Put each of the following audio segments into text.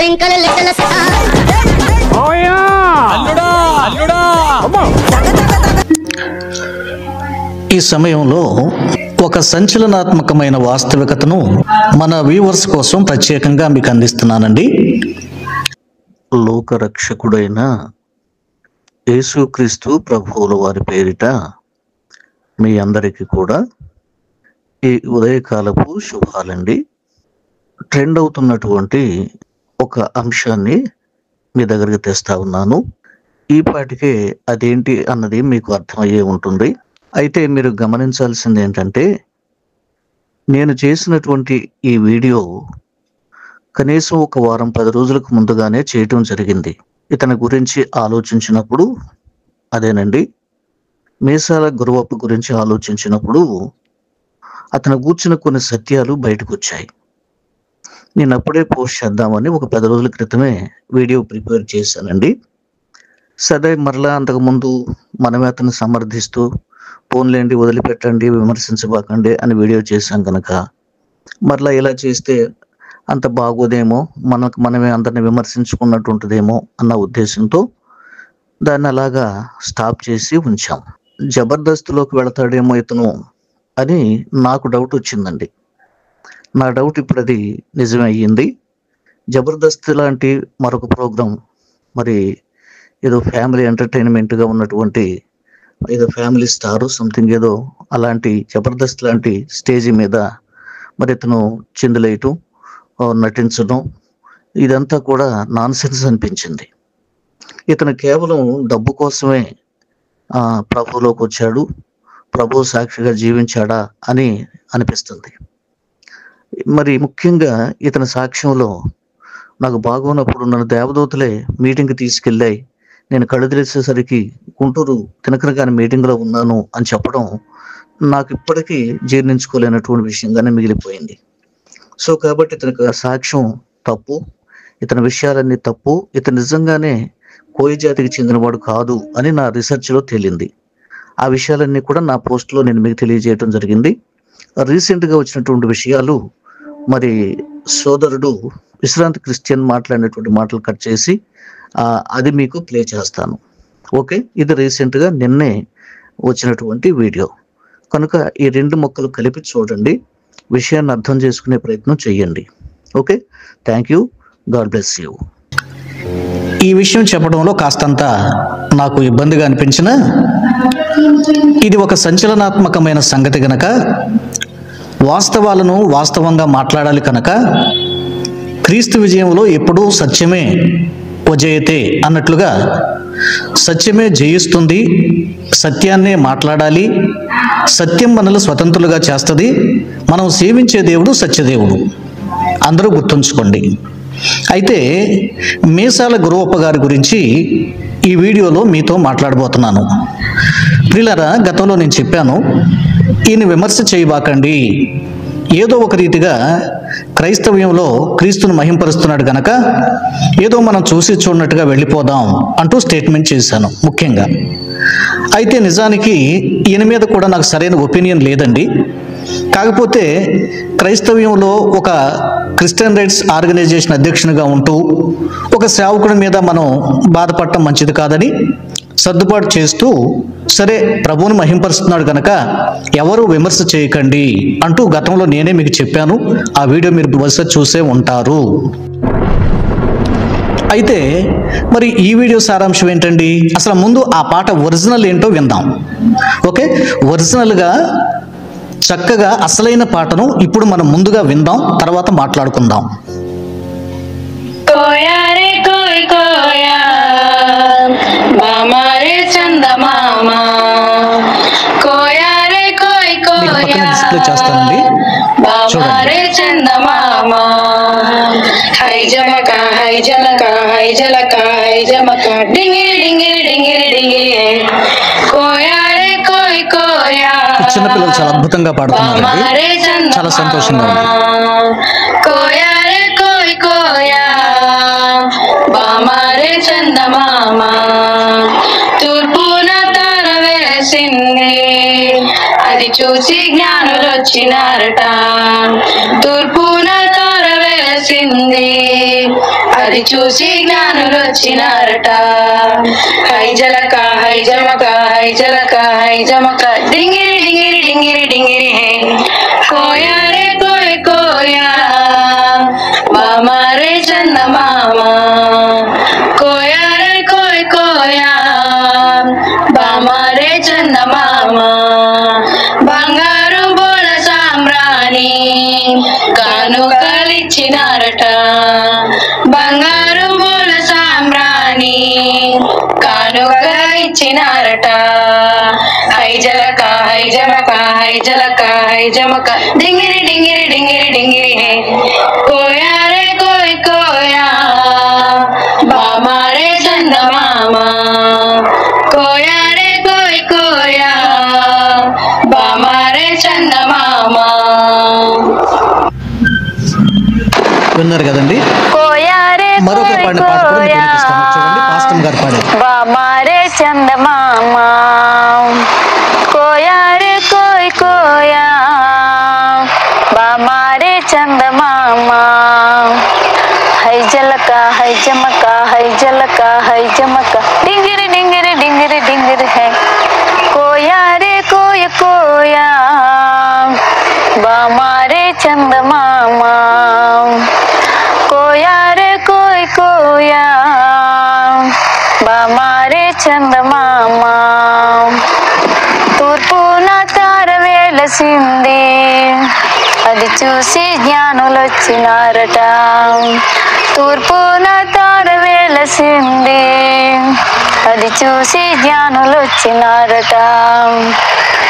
పెంకల లెక్కల ఈ సమయంలో ఒక సంచలనాత్మకమైన వాస్తవికతను మన వ్యూవర్స్ కోసం ప్రత్యేకంగా మీకు అందిస్తున్నానండి. లోకరక్షకుడైన యేసుక్రీస్తు ప్రభువుల వారి పేరిట మీ అందరికీ కూడా ఈ ఉదయకాలపు శుభాలండి. ట్రెండ్ అవుతున్నటువంటి ఒక అంశాన్ని మీ దగ్గరికి తెస్తా ఉన్నాను. ఈ పాటికే అదేంటి అన్నది మీకు అర్థమయ్యే ఉంటుంది. అయితే మీరు గమనించాల్సింది ఏంటంటే, నేను చేసినటువంటి ఈ వీడియో కనీసం ఒక వారం 10 రోజులకు ముందుగానే చేయటం జరిగింది. ఇతని గురించి ఆలోచించినప్పుడు అదేనండి, మీసాల గురవప్ప గురించి ఆలోచించినప్పుడు అతను కూర్చున్న కొన్ని సత్యాలు బయటకు వచ్చాయి. నేను అప్పుడే పోస్ట్ చేద్దామని ఒక 10 రోజుల క్రితమే వీడియో ప్రిపేర్ చేశానండి. సరే, మరలా అంతకుముందు మనమే అతను సమర్థిస్తూ పోన్లేండి, వదిలిపెట్టండి, విమర్శించబాకండి అని వీడియో చేశాం కనుక మరలా ఇలా చేస్తే అంత బాగోదేమో, మనమే అందరిని విమర్శించుకున్నట్టు ఉంటుందేమో అన్న ఉద్దేశంతో దాన్ని అలాగా స్టాప్ చేసి ఉంచాం. జబర్దస్త్లోకి వెళతాడేమో ఇతను అని నాకు డౌట్ వచ్చిందండి. నా డౌట్ ఇప్పుడు అది నిజమే అయ్యింది. జబర్దస్త్ లాంటి మరొక ప్రోగ్రాం, మరి ఏదో ఫ్యామిలీ ఎంటర్టైన్మెంట్గా ఉన్నటువంటి ఏదో ఫ్యామిలీ స్టారు సంథింగ్ ఏదో అలాంటి జబర్దస్త్ లాంటి స్టేజ్ మీద మరి ఇతను చిందులేయటం, నటించడం, ఇదంతా కూడా నాన్ సెన్స్ అనిపించింది. ఇతను కేవలం డబ్బు కోసమే ప్రభువులోకి వచ్చాడు, ప్రభు సాక్షిగా జీవించాడా అని అనిపిస్తుంది. మరి ముఖ్యంగా ఇతని సాక్ష్యంలో నాకు బాగున్నప్పుడు నన్ను దేవదూతలే మీటింగ్కి తీసుకెళ్ళాయి, నేను కళ్ళు తెరిచేసరికి గుంటూరు తినకనగాని మీటింగ్లో ఉన్నాను అని చెప్పడం నాకు ఇప్పటికీ జీర్ణించుకోలేనటువంటి విషయంగానే మిగిలిపోయింది. సో కాబట్టి ఇతని సాక్ష్యం తప్పు, ఇతని విషయాలన్నీ తప్పు, ఇతను నిజంగానే కోయి జాతికి చెందినవాడు కాదు అని నా రీసెర్చ్లో తేలింది. ఆ విషయాలన్నీ కూడా నా పోస్ట్లో నేను మీకు తెలియజేయడం జరిగింది. రీసెంట్గా వచ్చినటువంటి విషయాలు మరి సోదరుడు విశ్రాంతి క్రిస్టియన్ మాట్లాడినటువంటి మాటలు కట్ చేసి అది మీకు ప్లే చేస్తాను. ఓకే, ఇది రీసెంట్గా నిన్నే వచ్చినటువంటి వీడియో కనుక ఈ 2 ముక్కలు కలిపి చూడండి, విషయాన్ని అర్థం చేసుకునే ప్రయత్నం చేయండి. Okay, thank you, God bless you. ఈ విషయం చెప్పడంలో కాస్తంత నాకు ఇబ్బందిగా అనిపించినా ఇది ఒక సంచలనాత్మకమైన సంగతి కనుక, వాస్తవాలను వాస్తవంగా మాట్లాడాలి కనుక, క్రీస్తు విజయంలో ఎప్పుడూ సత్యమే వజయతే అన్నట్లుగా సత్యమే జయిస్తుంది, సత్యాన్నే మాట్లాడాలి, సత్యం మనల్ని స్వతంత్రులుగా చేస్తుంది, మనం సేవించే దేవుడు సత్యదేవుడు, అందరూ గుర్తుంచుకోండి. అయితే మీసాల గురవప్ప గారి గురించి ఈ వీడియోలో మీతో మాట్లాడబోతున్నాను. ప్రియులారా, గతంలో నేను చెప్పాను, ఈయన విమర్శ చేయబాకండి, ఏదో ఒక రీతిగా క్రైస్తవ్యంలో క్రీస్తును మహింపరుస్తున్నాడు కనుక ఏదో మనం చూసి చూడనట్టుగా వెళ్ళిపోదాం అంటూ స్టేట్మెంట్ చేశాను ముఖ్యంగా. అయితే నిజానికి ఈయన మీద కూడా నాకు సరైన ఒపీనియన్ లేదండి. కాకపోతే క్రైస్తవ్యంలో ఒక క్రిస్టియన్ రైట్స్ ఆర్గనైజేషన్ అధ్యక్షునిగా ఉంటూ ఒక సేవకుడి మీద మనం బాధపడటం మంచిది కాదని సర్దుబాటు చేస్తూ, సరే ప్రభువుని మహింపరుస్తున్నాడు కనుక ఎవరు విమర్శ చేయకండి అంటూ గతంలో నేనే మీకు చెప్పాను. ఆ వీడియో మీరు బహుశా చూసే ఉంటారు. అయితే మరి ఈ వీడియో సారాంశం ఏంటండి, అసలు ముందు ఆ పాట ఒరిజినల్ ఏంటో విందాం. ఓకే, ఒరిజినల్గా చక్కగా అసలైన పాటను ఇప్పుడు మనం ముందుగా విందాం, తర్వాత మాట్లాడుకుందాం. కోయా రే కోయ్ కోయా మామా రే చందమామా, కోయా రే కోయ్ కోయా డిస్ప్లే చేస్తానండి, మామా రే చందమామా, హై జమక హై జలక హై జలక హై జమక డింగి డింగి డింగి డింగి, కోయా రే కోయ్ కోయా. చిన్నపిల్లలు చాలా అద్భుతంగా పాడుతున్నారండి, చాలా సంతోషంగా ఉంది. కోయా రే కోయ్ కోయా బామా రే చందమామా, తూర్పున తార వేసింది అది చూసి జ్ఞానులు వచ్చినారట, తూర్పున తార వెలసింది, అది చూసి జ్ఞానులు వచ్చినారట. హై జలక హై జమక హై జలక హై జమక డింగిరి డింగిరి డింగిరి డింగిరి హే కోయా రే కోయ్ కోయా మామా రే చందమామా కోయా రే కోయ్ కోయా బామా రే చందమామా బంగారు బోల సాంబ్రాణి కానుకలిచ్చినారట. బంగారు బోల సాంబ్రాణి కానుక ఇచ్చినారట. హై జలక హై జమక హై జలక హై జమక డింగిరి డింగిరి డింగిరి డింగిరి హే కోయా రే కోయ్ కోయా బామా రే చందమామా కోయా రే కోయ్ కోయా బామా రే చందమామా. విన్నారు కదండి. మరొక పాట కూడా మీకు వినిపిస్తాను, చూడండి. పాస్టమ్ గారు పాడారు. బామా రే చందమామా కోయా రే కోయ్ కోయా బామా రే చందమామా హై జలక హై జమక హై జలక హై జమక డింగిరి డింగిరి డింగిరి డింగిరి హై కోయా రే కోయ కోయా బామా రే చందమామా కోయా రే కోయ్ కోయా బామా రే చందమామా తూర్పున తార వెలసింది, అది చూసి జ్ఞానులు వచ్చినారట. తూర్పున తార వెలసింది, అది చూసి జ్ఞానులు వచ్చినారట.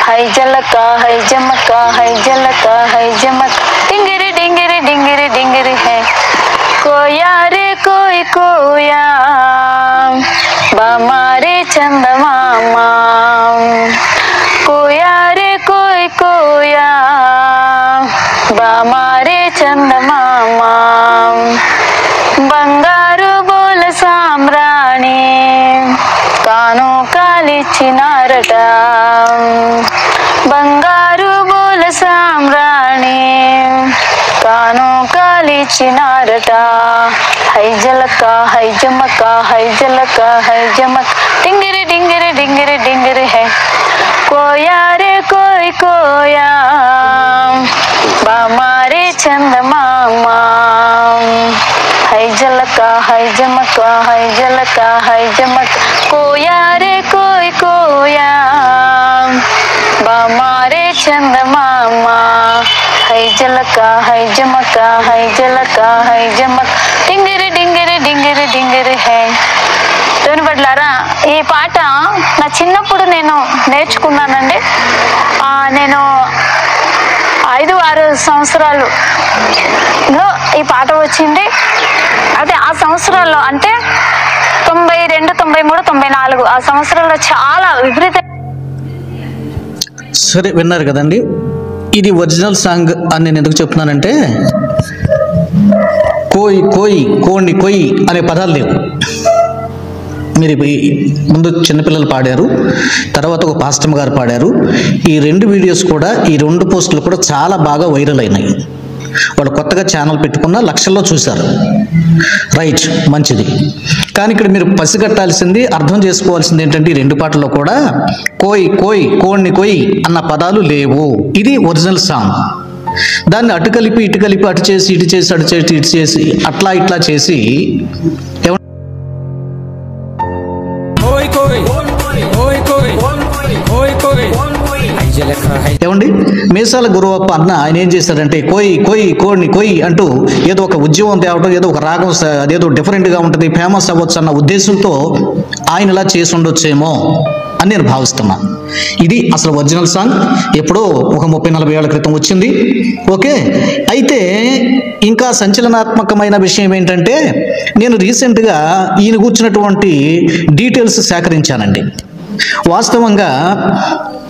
హై జలక హై జమక హై జలక హై జమక డింగిరి డింగిరి డింగిరి డింగిరి హై కోయా రే కోయ్ కోయా బామా రే చందమామా కోయా రే కోయ్ కోయా బామా రే చందమామా బంగారు బోల సాంబ్రాణి కానుకలిచ్చినారట. బంగారు బోల సాంబ్రాణి కానుకలిచ్చినారట. హై జలక హై జమక హై జలక హై జమక డింగిరి డింగిరి డింగిరి డింగిరి హై కోయా రే కోయ్ కోయా బామా రే చందమామా హై జలక హై జమక హై జలక హై జమక కోయా రే కోయ్ కోయా బామా రే చందమామా హై జలక హై జమక హై జలక హై జమక డింగిరి డింగిరి డింగిరి డింగిరి హై. దేవుని బిడ్డలారా, ఈ పాట నా చిన్నప్పుడు నేను నేర్చుకున్నానండి. నేను 5-6 సంవత్సరాలు ఈ పాట వచ్చింది. అదే ఆ సంవత్సరాల్లో అంటే 92, 93, 94 ఆ సంవత్సరాల్లో చాలా విపరీత. సరే, విన్నారు కదండి. ఇది ఒరిజినల్ సాంగ్ అని నేను ఎందుకు చెప్తున్నానంటే, కోయి కోయి కోణి కొయ్యి అనే పదాలు లేవు. మీరు ముందు చిన్నపిల్లలు పాడారు, తర్వాత ఒక పాస్టమ్ గారు పాడారు. ఈ 2 వీడియోస్ కూడా, ఈ 2 పోస్టులు కూడా చాలా బాగా వైరల్ అయినాయి. వాళ్ళు కొత్తగా ఛానల్ పెట్టుకున్న లక్షల్లో చూశారు. రైట్, మంచిది. కానీ ఇక్కడ మీరు పసిగట్టాల్సింది, అర్థం చేసుకోవాల్సింది ఏంటంటే, ఈ 2 పాటల్లో కూడా కోయ్ కోయ్ కోణ్ణి కొయ్యి అన్న పదాలు లేవు. ఇది ఒరిజినల్ సాంగ్. దాన్ని అటు కలిపి ఇటు కలిపి, అటు చేసి ఇటు చేసి, అటు చేసి ఇటు చేసి, అట్లా ఇట్లా చేసి ఏమండి, మీసాల గురువప్ప అన్న ఆయన ఏం చేశాడంటే, కోయి కోయి కోడిని కొయ్యి అంటూ ఏదో ఒక ఉద్యమం తేవడం, ఏదో ఒక రాగం, అదేదో డిఫరెంట్గా ఉంటుంది, ఫేమస్ అవ్వచ్చు అన్న ఉద్దేశంతో ఆయన ఇలా చేసి ఉండొచ్చేమో అని నేను భావిస్తున్నాను. ఇది అసలు ఒరిజినల్ సాంగ్ ఎప్పుడో ఒక 30-40 ఏళ్ల క్రితం వచ్చింది. ఓకే, అయితే ఇంకా సంచలనాత్మకమైన విషయం ఏంటంటే, నేను రీసెంట్గా ఈయన కూర్చున్నటువంటి డీటెయిల్స్ సేకరించానండి. వాస్తవంగా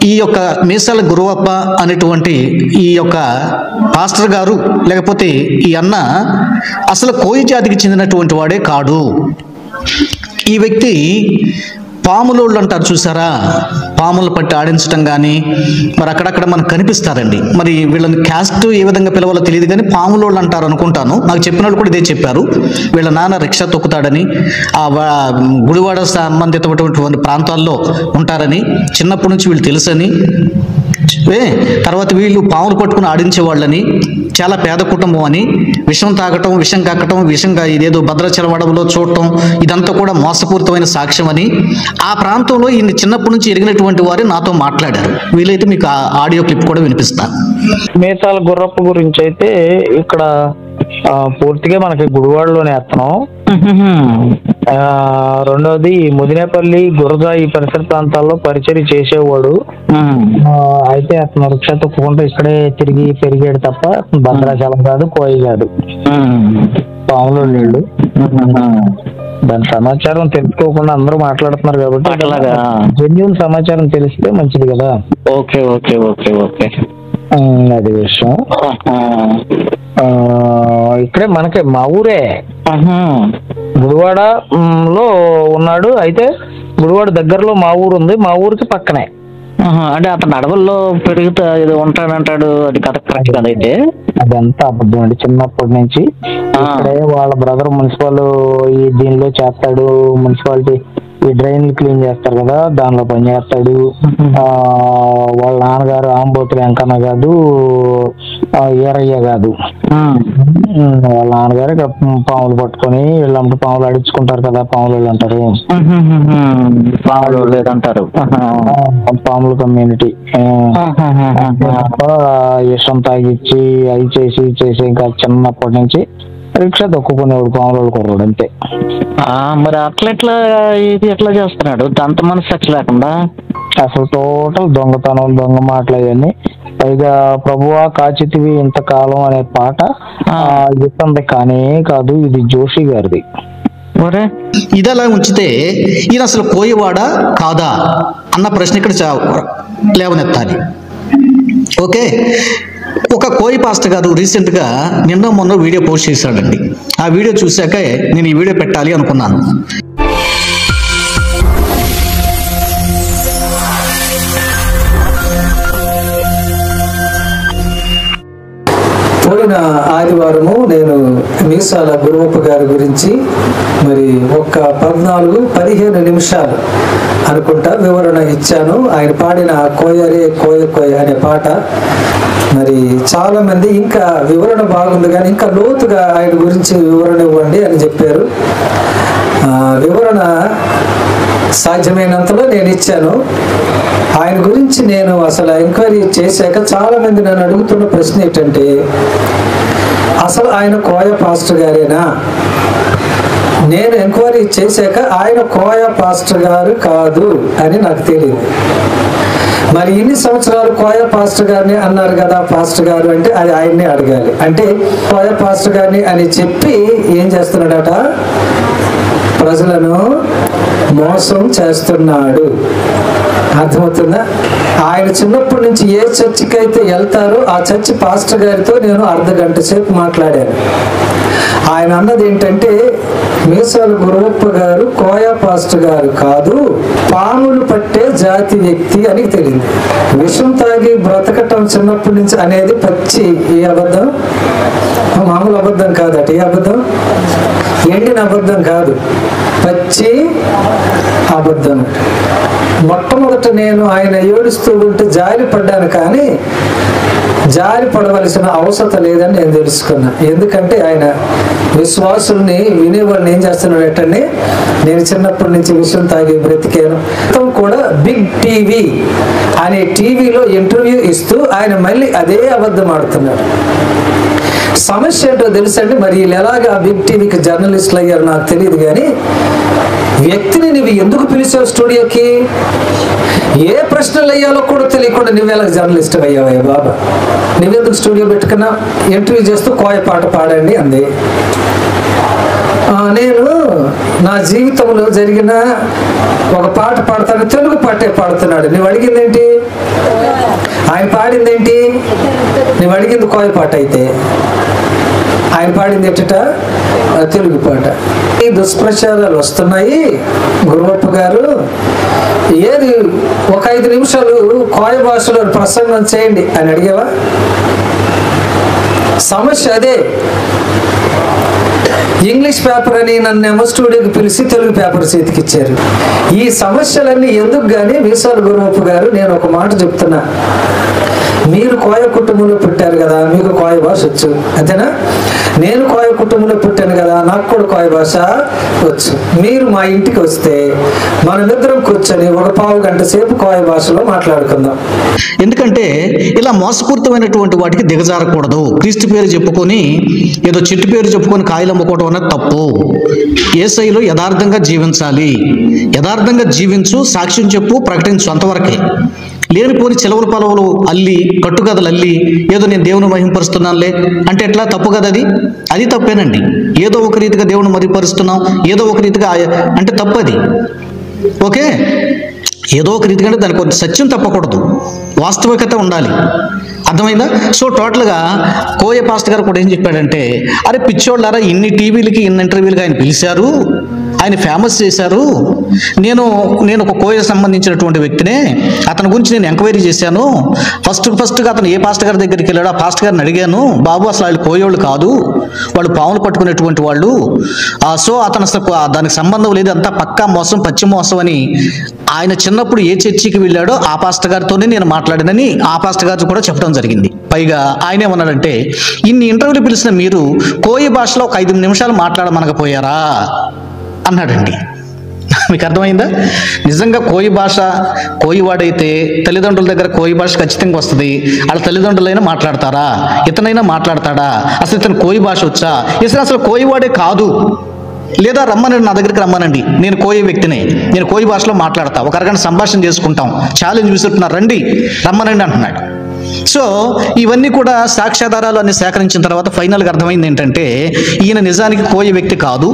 ఈ యొక్క మీసాల గురువప్ప అనేటువంటి ఈ యొక్క పాస్టర్ గారు, లేకపోతే ఈ అన్న అసలు కోయి జాతికి చెందినటువంటి వాడే కాడు. ఈ వ్యక్తి పాములోళ్ళు అంటారు చూసారా, పాములు పట్టి ఆడించడం కానీ మరి అక్కడక్కడ మనకు కనిపిస్తారండి. మరి వీళ్ళని క్యాస్ట్ ఏ విధంగా పిలవాలో తెలియదు కానీ పాములోళ్ళు అంటారు అనుకుంటాను. నాకు చెప్పిన వాళ్ళు కూడా ఇదే చెప్పారు. వీళ్ళ నాన్న రిక్షా తొక్కుతాడని, గుడివాడ సంబంధితమైనటువంటి ప్రాంతాల్లో ఉంటారని, చిన్నప్పటి నుంచి వీళ్ళు తెలుసని, తర్వాత వీళ్ళు పాములు పట్టుకుని ఆడించేవాళ్ళని, చాలా పేద కుటుంబం అని, విషం తాగటం, విషం కక్కటం, విషంగా ఇదేదో భద్రాచలం అడవులో చూడటం, ఇదంతా కూడా మోసపూరితమైన సాక్ష్యం అని ఆ ప్రాంతంలో ఈయన చిన్నప్పటి నుంచి ఎరిగినటువంటి వారు నాతో మాట్లాడారు. వీలైతే మీకు ఆ ఆడియో క్లిప్ కూడా వినిపిస్తాను. మేతాల గుర్రప్ప గురించి అయితే ఇక్కడ పూర్తిగా మనకి గుడివాడలోనే అతను. రెండోది ముదినేపల్లి, గురజ ఈ పరిసర ప్రాంతాల్లో పరిచయం చేసేవాడు. అయితే అతను రిక్షా తొక్కుకుంటూ ఇక్కడే తిరిగి పెరిగాడు తప్ప భద్రాచలం కాదు, కోయి కాదు, పాములో లేడు. దాని సమాచారం తెలుసుకోకుండా అందరూ మాట్లాడుతున్నారు కాబట్టి జెన్యూన్ సమాచారం తెలిస్తే మంచిది కదా. ఓకే ఓకే ఓకే ఓకే అది విషయం. ఇక్కడే మనకి మా ఊరే గుడివాడలో ఉన్నాడు. అయితే గుడివాడ దగ్గరలో మా ఊరు ఉంది, మా ఊరికి పక్కనే. అంటే అతను అడవుల్లో పెరుగుతా ఏదో ఉంటాడంటాడు, అది కరెక్ట్ కదా? అయితే అదంతా అబద్ధం అండి. చిన్నప్పటి నుంచి ఇక్కడే వాళ్ళ బ్రదర్ మున్సిపల్ దీనిలో చేస్తాడు. మున్సిపాలిటీ ఈ డ్రైన్లు క్లీన్ చేస్తారు కదా, దానిలో పని చేస్తాడు. వాళ్ళ నాన్నగారు ఆంబోతులు వెంకన్న కాదు, ఈరయ్య కాదు. వాళ్ళ నాన్నగారు ఇక్కడ పాములు పట్టుకొని వీళ్ళంటే పాములు అడించుకుంటారు కదా, పాములు అంటారు, పాములు లేదంటారు, పాములు కమ్యూనిటీ. ఇష్టం తాగిచ్చి అవి చేసి ఇంకా చిన్నప్పటి నుంచి రిక్షా తొక్కుకునేవాడు, పాములు కుర్రాడు అంతే. మరి అట్లా ఇది ఎట్లా చేస్తున్నాడు అంత మనసు లేకుండా? అసలు టోటల్ దొంగతనం, దొంగ మాటలు అవన్నీ. పైగా ప్రభువా కాచితివి ఇంతకాలం అనే పాట ఇతంది కానే కాదు, ఇది జోషి గారిది. ఇది అలా ఉంచితే ఈయన అసలు కోయవాడా కాదా అన్న ప్రశ్న ఇక్కడ లేవనెత్తాలి. ఓకే, ఒక కోయి పాస్టర్ గారు రీసెంట్ గా నిన్న మొన్న వీడియో పోస్ట్ చేశాడండి. ఆ వీడియో చూశాక నేను ఈ వీడియో పెట్టాలి అనుకున్నాను. పోయిన ఆదివారము నేను మీసాల గురువప్ప గారి గురించి మరి ఒక 14-15 నిమిషాలు అనుకుంటా వివరణ ఇచ్చాను. ఆయన పాడిన కోయరే కోయ కోయ అనే పాట మరి చాలా మంది ఇంకా వివరణ బాగుంది కానీ ఇంకా లోతుగా ఆయన గురించి వివరణ ఇవ్వండి అని చెప్పారు. వివరణ సాధ్యమైనంతలో నేను ఇచ్చాను. ఆయన గురించి నేను అసలు ఎంక్వైరీ చేశాక చాలా మంది నన్ను అడుగుతున్న ప్రశ్న ఏంటంటే, అసలు ఆయన కోయ పాస్టర్ గారేనా? నేను ఎంక్వైరీ చేశాక ఆయన కోయ పాస్టర్ గారు కాదు అని నాకు తెలియదు. మరి ఇన్ని సంవత్సరాలు కోయ పాస్టర్ గారిని అన్నారు కదా పాస్టర్ గారు అంటే అది ఆయన్నే అడగాలి. అంటే కోయ పాస్టర్ గారిని అని చెప్పి ఏం చేస్తున్నాడట, ప్రజలను మోసం చేస్తున్నాడు. అర్థమవుతుందా? ఆయన చిన్నప్పటి నుంచి ఏ చర్చికి అయితే వెళ్తారో ఆ చర్చి పాస్టర్ గారితో నేను అర్ధగంట సేపు మాట్లాడాను. ఆయన అన్నది ఏంటంటే, మీసాల గురువప్ప గారు కోయ పాస్టర్ గారు కాదు, పాములు పట్టే జాతి వ్యక్తి అని తెలియదు. విషం తాగి బ్రతకటం చిన్నప్పటి నుంచి అనేది పచ్చి ఏ అబద్ధం, మామూలు అబద్ధం కాదట. ఏ అబద్ధం? ఎండిన అబద్ధం కాదు, పచ్చి అబద్ధం. మొట్టమొదట నేను ఆయన ఏడుస్తూ ఉంటే జారి పడ్డాను, కానీ జారి పడవలసిన అవసరం లేదని నేను తెలుసుకున్నా. ఎందుకంటే ఆయన విశ్వాసుల్ని వినేవాళ్ళని ఏం చేస్తున్నాడు ఏంటండి, నేను చిన్నప్పటి నుంచి విషయం తాగి బ్రతికాను. మొత్తం కూడా బిగ్ టీవీ అనే టీవీలో ఇంటర్వ్యూ ఇస్తూ ఆయన మళ్ళీ అదే అబద్ధం ఆడుతున్నాడు. సమస్య ఏంటో తెలుసండి. మరి వీళ్ళు ఎలాగా బిగ్ టీవీకి జర్నలిస్టులు అయ్యారు నాకు తెలియదు, కానీ వ్యక్తిని నువ్వు ఎందుకు పిలిచావు స్టూడియోకి? ఏ ప్రశ్నలు అయ్యాలో కూడా తెలియకుండా నువ్వెలా జర్నలిస్ట్ అయ్యావయ్యా బాబా? నువ్వెందుకు స్టూడియో పెట్టుకున్నా? ఇంటర్వ్యూ చేస్తూ కోయ పాట పాడండి అంది. నేను నా జీవితంలో జరిగిన ఒక పాట పాడతాను, తెలుగు పాటే పాడుతున్నాడు. నువ్వు అడిగిందేంటి? ఆయన పాడిందేంటి? నువ్వు అడిగింది కోయ పాట అయితే ఆయన పాడింది ఎట్టట తెలుగు పాట. ఈ దుష్ప్రచారాలు వస్తున్నాయి గురువప్ప గారు, ఏది ఒక 5 నిమిషాలు కోయ భాషలో ప్రసంగం చేయండి అని అడిగావా? సమస్య అదే. ఇంగ్లీష్ పేపర్ అని నన్నేమో స్టూడియోకి పిలిచి తెలుగు పేపర్ చేతికిచ్చారు. ఈ సమస్యలన్నీ ఎందుకు కానీ మీసాల గురువప్ప గారు, నేను ఒక మాట చెప్తున్నా. మీరు కోయ కుటుంబంలో పుట్టారు కదా, మీకు కోయ భాష వచ్చు, అంతేనా? నేను కోయ కుటుంబంలో పుట్టాను కదా, నాకు కూడా కోయ భాష వచ్చు. మీరు మా ఇంటికి వస్తే మనమిద్దరం కూర్చొని ఒక పావు గంట సేపు కోయ భాషలో మాట్లాడుకుందాం. ఎందుకంటే ఇలా మోసపూరితమైనటువంటి వాటికి దిగజారకూడదు. క్రీస్తు పేరు చెప్పుకొని ఏదో చెట్టు పేరు చెప్పుకొని కాయలు అమ్ముకోవడం అనేది తప్పు. యేసయ్యలో యథార్థంగా జీవించాలి. యథార్థంగా జీవించు, సాక్ష్యం చెప్పు, ప్రకటించు, అంతవరకే. లేనిపోని చెలవుల పొలవులు అల్లి, కట్టుకథలు అల్లి ఏదో నేను దేవుని మహింపరుస్తున్నానులే అంటే ఎట్లా? తప్పు కదా అది. అది తప్పేనండి. ఏదో ఒక రీతిగా దేవుని మహింపరుస్తున్నాం, ఏదో ఒక రీతిగా అంటే తప్పది. ఓకే, ఏదో ఒక రీతిగా అంటే దానికి కొంత సత్యం తప్పకూడదు, వాస్తవికత ఉండాలి. అర్థమైందా? సో టోటల్గా కోయ పాస్టర్ గారు కూడా ఏం చెప్పాడంటే, అరే పిచ్చోళ్ళారా, ఇన్ని టీవీలకి ఇన్ని ఇంటర్వ్యూలకి ఆయన పిలిచారు, ఆయన ఫేమస్ చేశారు. నేను ఒక కోయ సంబంధించినటువంటి వ్యక్తినే, అతని గురించి నేను ఎంక్వైరీ చేశాను. ఫస్ట్గా అతను ఏ పాస్టర్ గారి దగ్గరికి వెళ్ళాడు, ఆ పాస్టర్ గారిని అడిగాను, బాబు అసలు వాళ్ళు కోయోళ్ళు కాదు, వాళ్ళు పాములు పట్టుకునేటువంటి వాళ్ళు. సో అతను అసలు దానికి సంబంధం లేదు, అంతా పక్కా మోసం, పచ్చి మోసం అని ఆయన చిన్నప్పుడు ఏ చర్చికి వెళ్ళాడో ఆ పాస్టర్ గారితోనే నేను మాట్లాడినని ఆ పాస్టర్ గారు కూడా చెప్పడం జరిగింది. పైగా ఆయన ఏమన్నాడంటే, ఇన్ని ఇంటర్వ్యూలు పిలిచిన మీరు కోయ భాషలో ఒక 5 నిమిషాలు మాట్లాడమనకపోయారా అన్నాడండి. మీకు అర్థమైందా? నిజంగా కోయి భాష, కోయివాడైతే తల్లిదండ్రుల దగ్గర కోయి భాష ఖచ్చితంగా వస్తుంది. వాళ్ళ తల్లిదండ్రులైనా మాట్లాడతారా? ఇతనైనా మాట్లాడతాడా? అసలు ఇతను కోయి భాష వచ్చా? అసలు కోయివాడే కాదు, లేదా రమ్మనండి, నా దగ్గరికి రమ్మనండి, నేను కోయి వ్యక్తినే, నేను కోయి భాషలో మాట్లాడతా, ఒక అరగంట సంభాషణ చేసుకుంటాం, ఛాలెంజ్ విసురుతున్నారు, రండి రమ్మనండి అంటున్నాడు. సో ఇవన్నీ కూడా సాక్ష్యాధారాలు అన్ని సేకరించిన తర్వాత ఫైనల్గా అర్థమైంది ఏంటంటే, ఈయన నిజానికి కోయ వ్యక్తి కాదు.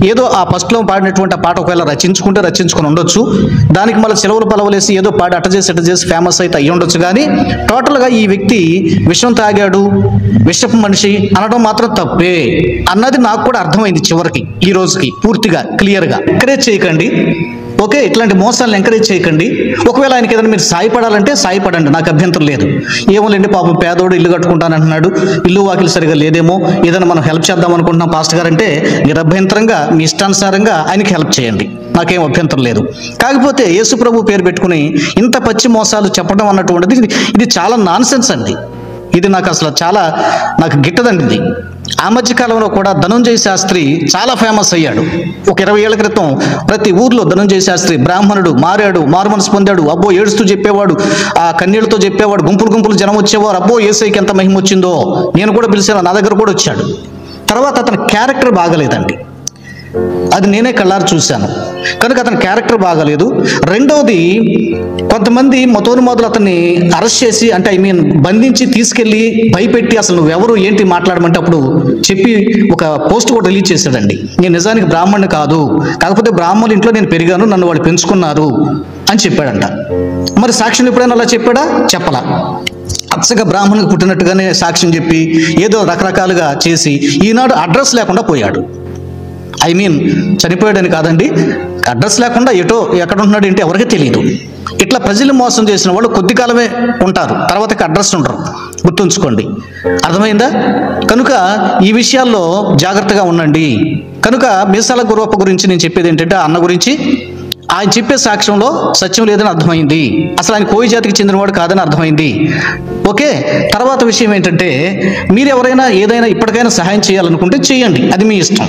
ఏదో ఆ ఫస్ట్లో పాడినటువంటి ఆ పాట ఒకవేళ రచించుకొని ఉండొచ్చు, దానికి మళ్ళీ సెలవులు పలవలేసి ఏదో పాడి అట్ట చేసి ఫేమస్ అయితే అయ్యి ఉండొచ్చు. కానీ టోటల్గా ఈ వ్యక్తి విషం తాగాడు, విషపు మనిషి అనడం మాత్రం తప్పే అన్నది నాకు కూడా అర్థమైంది చివరికి, ఈ రోజుకి పూర్తిగా క్లియర్గా. ఎంకరేజ్ చేయకండి, ఓకే? ఇట్లాంటి మోసాలను ఎంకరేజ్ చేయకండి. ఒకవేళ ఆయనకి ఏదైనా మీరు సాయపడాలంటే సాయపడండి, నాకు అభ్యంతరం లేదు. ఏమోలేండి, పాపం పేదోడు ఇల్లు కట్టుకుంటానంటున్నాడు, ఇల్లు వాకిలు సరిగా లేదేమో, ఏదైనా మనం హెల్ప్ చేద్దాం అనుకుంటున్నాం పాస్టర్ గారు అంటే నిరభ్యంతరంగా మీ ఇష్టానుసారంగా ఆయనకి హెల్ప్ చేయండి, నాకేం అభ్యంతరం లేదు. కాకపోతే యేసు ప్రభు పేరు పెట్టుకుని ఇంత పచ్చి మోసాలు చెప్పడం అన్నటువంటిది ఇది చాలా నాన్సెన్స్ అండి. ఇది నాకు అసలు చాలా గిట్టదండి ఇది. ఆ మధ్య కాలంలో కూడా ధనంజయ శాస్త్రి చాలా ఫేమస్ అయ్యాడు. ఒక 20 ఏళ్ల క్రితం ప్రతి ఊర్లో ధనంజయ శాస్త్రి బ్రాహ్మణుడు, మారాడు, మారు మనసు పొందాడు, అబ్బో ఏడుస్తూ చెప్పేవాడు, ఆ కన్నీళ్లతో చెప్పేవాడు, గుంపులు జనం వచ్చేవారు, అబ్బో యేసయ్యకి ఎంత మహిమ వచ్చిందో, నేను కూడా పిలిచాను, నా దగ్గర కూడా వచ్చాడు. తర్వాత అతని క్యారెక్టర్ బాగలేదండి, అది నేనే కళ్ళారు చూశాను, కనుక అతని క్యారెక్టర్ బాగలేదు. రెండవది, కొంతమంది మతోన్మాదులు అతన్ని అరెస్ట్ చేసి, అంటే బంధించి తీసుకెళ్లి భయపెట్టి అసలు నువ్వెవరు ఏంటి మాట్లాడమంటే అప్పుడు చెప్పి ఒక పోస్ట్ కూడా రిలీజ్ చేశాడండి. నేను నిజానికి బ్రాహ్మణ్ణి కాదు, కాకపోతే బ్రాహ్మణుల ఇంట్లో నేను పెరిగాను, నన్ను వాళ్ళు పెంచుకున్నారు అని చెప్పాడంట. మరి సాక్ష్యం ఎప్పుడైనా అలా చెప్పాడా? చెప్పలా. అచ్చగా బ్రాహ్మణునికి పుట్టినట్టుగానే సాక్ష్యం చెప్పి ఏదో రకరకాలుగా చేసి ఈనాడు అడ్రస్ లేకుండా పోయాడు. చనిపోయాడని కాదండి, అడ్రస్ లేకుండా ఎక్కడ ఉంటున్నాడు ఏంటి ఎవరికి తెలియదు. ఇట్లా ప్రజలు మోసం చేసిన వాళ్ళు కొద్ది కాలమే ఉంటారు, తర్వాతకి అడ్రస్ ఉండరు, గుర్తుంచుకోండి. అర్థమైందా? కనుక ఈ విషయాల్లో జాగ్రత్తగా ఉండండి. కనుక మీసాల గురువప్ప గురించి నేను చెప్పేది ఏంటంటే, అన్న గురించి ఆయన చెప్పే సాక్ష్యంలో సత్యం లేదని అర్థమైంది, అసలు ఆయన కోయి జాతికి చెందినవాడు కాదని అర్థమైంది. ఓకే, తర్వాత విషయం ఏంటంటే, మీరు ఎవరైనా ఏదైనా ఇప్పటికైనా సహాయం చేయాలనుకుంటే చేయండి, అది మీ ఇష్టం.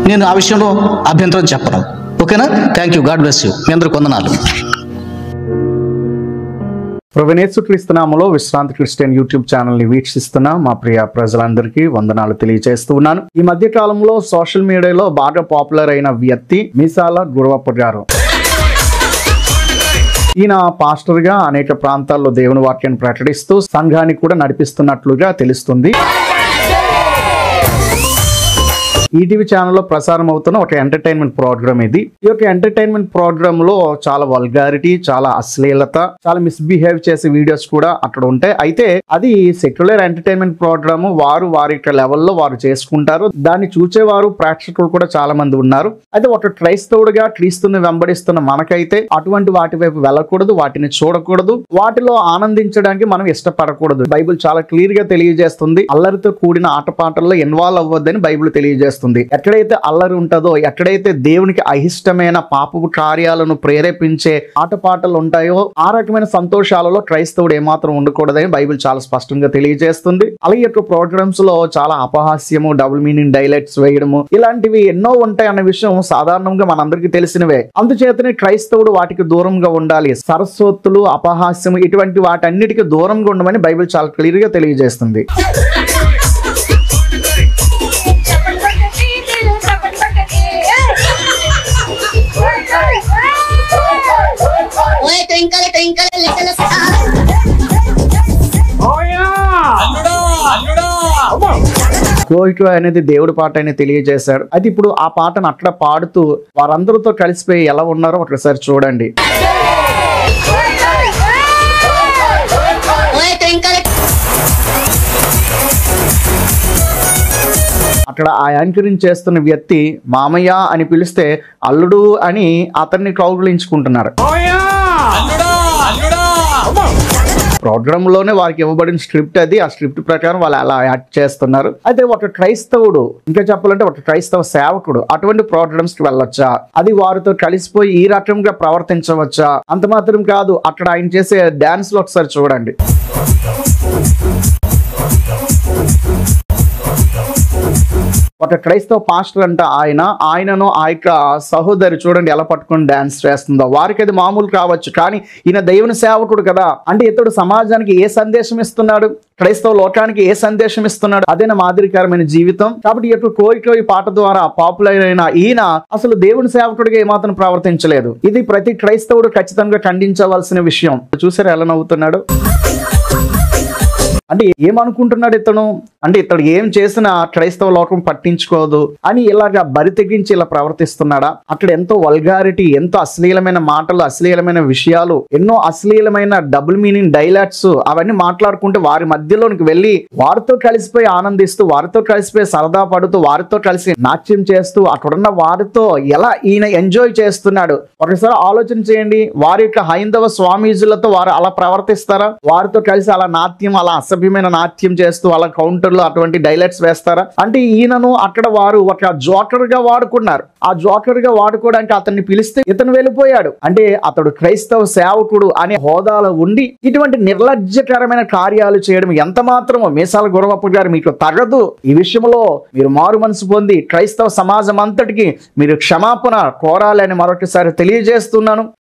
నేను ఆ విషయంలో అభ్యంతరం చెప్పను. ఓకేనా? Thank you, God bless you. మీ అందరికీ వందనాలు. ప్రభువైన క్రీస్తు నామములో విశ్రాంతి క్రిస్టియన్ యూట్యూబ్ ఛానల్ ని వీక్షిస్తున్న మా ప్రియ ప్రజలందరికీ వందనాలు తెలియజేస్తూ ఉన్నాను. ఈ మధ్య కాలంలో సోషల్ మీడియాలో బాగా పాపులర్ అయిన వ్యక్తి మీసాల గురువప్ప గారు. ఈయన పాస్టర్ గా అనేక ప్రాంతాల్లో దేవుని వాక్యాన్ని ప్రకటిస్తూ సంఘాన్ని కూడా నడిపిస్తున్నట్లుగా తెలుస్తుంది. ఈటీవీ ఛానల్లో ప్రసారం అవుతున్న ఒక ఎంటర్టైన్మెంట్ ప్రోగ్రామ్ ఇది. ఈ యొక్క ఎంటర్టైన్మెంట్ ప్రోగ్రామ్ లో చాలా వల్గారిటీ, చాలా అశ్లీలత, చాలా మిస్బిహేవ్ చేసే వీడియోస్ కూడా అక్కడ ఉంటాయి. అయితే అది సెక్యులర్ ఎంటర్టైన్మెంట్ ప్రోగ్రామ్, వారు వారి యొక్క లెవెల్లో వారు చేసుకుంటారు. దాన్ని చూసేవారు ప్రేక్షకులు కూడా చాలా మంది ఉన్నారు. అయితే ఒక క్రైస్తవుడిగా క్రీస్తుని వెంబడిస్తున్న మనకైతే అటువంటి వాటి వైపు వెళ్ళకూడదు, వాటిని చూడకూడదు, వాటిలో ఆనందించడానికి మనం ఇష్టపడకూడదు. బైబిల్ చాలా క్లియర్ గా తెలియజేస్తుంది. అల్లరితో కూడిన ఆటపాటల్లో ఇన్వాల్వ్ అవ్వద్దని బైబిల్ తెలియజేస్తుంది. ఎక్కడైతే అల్లరి ఉంటుందో, ఎక్కడైతే దేవునికి అయిష్టమైన పాపపు కార్యాలను ప్రేరేపించే ఆటపాటలు ఉంటాయో ఆ రకమైన సంతోషాలలో క్రైస్తవుడు ఏమాత్రం ఉండకూడదని బైబిల్ చాలా స్పష్టంగా తెలియజేస్తుంది. అలాగే యొక్క ప్రోగ్రామ్స్ లో చాలా అపహాస్యము, డబుల్ మీనింగ్ డైలాగ్స్ వేయడము ఇలాంటివి ఎన్నో ఉంటాయి అన్న విషయం సాధారణంగా మనందరికీ తెలిసినవే. అందుచేతనే క్రైస్తవుడు వాటికి దూరంగా ఉండాలి. సరస్వత్తులు, అపహాస్యము ఇటువంటి వాటన్నిటికీ దూరంగా ఉండమని బైబిల్ చాలా క్లియర్ గా తెలియజేస్తుంది. కోయిటో అనేది దేవుడి పాట అని తెలియజేశాడు. అది ఇప్పుడు ఆ పాటను అట్లా పాడుతూ వారందరితో కలిసిపోయి ఎలా ఉన్నారో ఒకసారి చూడండి. అక్కడ ఆ యాంకరింగ్ చేస్తున్న వ్యక్తి మామయ్య అని పిలిస్తే అల్లుడు అని అతన్ని కౌగులించుకుంటున్నారు. ప్రోగ్రామ్ లోనే వారికి ఇవ్వబడిన స్క్రిప్ట్ అది. ఆ స్క్రిప్ట్ ప్రకారం వాళ్ళు అలా యాక్ట్ చేస్తున్నారు. అయితే ఒక క్రైస్తవుడు, ఇంకా చెప్పాలంటే ఒక క్రైస్తవ సేవకుడు అటువంటి ప్రోగ్రామ్స్ కి వెళ్ళొచ్చా? అది వారితో కలిసిపోయి ఈ రకంగా ప్రవర్తించవచ్చా? అంత మాత్రం కాదు, అక్కడ ఆయన చేసే డాన్స్ లో ఒకసారి చూడండి. ఒక క్రైస్తవ పాస్టర్ అంట ఆయనను ఆ యొక్క సహోదరి చూడండి ఎలా పట్టుకొని డాన్స్ చేస్తుందో. వారికి అది మామూలు కావచ్చు, కానీ ఈయన దేవుని సేవకుడు కదా. అంటే ఇతడు సమాజానికి ఏ సందేశం ఇస్తున్నాడు? క్రైస్తవ లోకానికి ఏ సందేశం ఇస్తున్నాడు? అదేనా మాదిరికరమైన జీవితం? కాబట్టి ఈ యొక్క కోరిక ఈ పాట ద్వారా పాపులర్ అయిన ఈయన అసలు దేవుని సేవకుడిగా ఏమాత్రం ప్రవర్తించలేదు. ఇది ప్రతి క్రైస్తవుడు ఖచ్చితంగా ఖండించవలసిన విషయం. చూసారా ఎలా నవ్వుతున్నాడు? అంటే ఏమనుకుంటున్నాడు ఇతను? అంటే ఇతడు ఏం చేసినా క్రైస్తవ లోకం పట్టించుకోదు అని ఇలాగా బరి తెగించి ఇలా ప్రవర్తిస్తున్నాడా? అక్కడ ఎంతో వల్గారిటీ, ఎంతో అశ్లీలమైన మాటలు, అశ్లీలమైన విషయాలు, ఎన్నో అశ్లీలమైన డబుల్ మీనింగ్ డైలాగ్స్ అవన్నీ మాట్లాడుకుంటే వారి మధ్యలోనికి వెళ్ళి వారితో కలిసిపోయి ఆనందిస్తూ, వారితో కలిసిపోయి సరదా పడుతూ, వారితో కలిసి నాట్యం చేస్తూ అక్కడున్న వారితో ఎలా ఈయన ఎంజాయ్ చేస్తున్నాడు ఒకసారి ఆలోచన చేయండి. వారి యొక్క హైందవ స్వామీజులతో వారు అలా ప్రవర్తిస్తారా? వారితో కలిసి అలా నాట్యం, అలా అసభ్యమైన నాట్యం చేస్తూ అలా కౌంటర్లో అటువంటి డైలాగ్స్ వేస్తారా? అంటే ఈయనను అక్కడ వారు ఒక జోకర్ గా వాడుకున్నారు. ఆ జోకర్ గా వాడుకోవడానికి అతన్ని పిలిస్తే ఇతను వెళ్ళిపోయాడు. అంటే అతడు క్రైస్తవ సేవకుడు అనే హోదాలో ఉండి ఇటువంటి నిర్లజ్జకరమైన కార్యాలు చేయడం ఎంత మాత్రమో మీసాల గురవప్ప గారు మీకు తగదు. ఈ విషయంలో మీరు మారు మనసు పొంది క్రైస్తవ సమాజం అంతటికి మీరు క్షమాపణ కోరాలని మరొకసారి తెలియజేస్తున్నాను.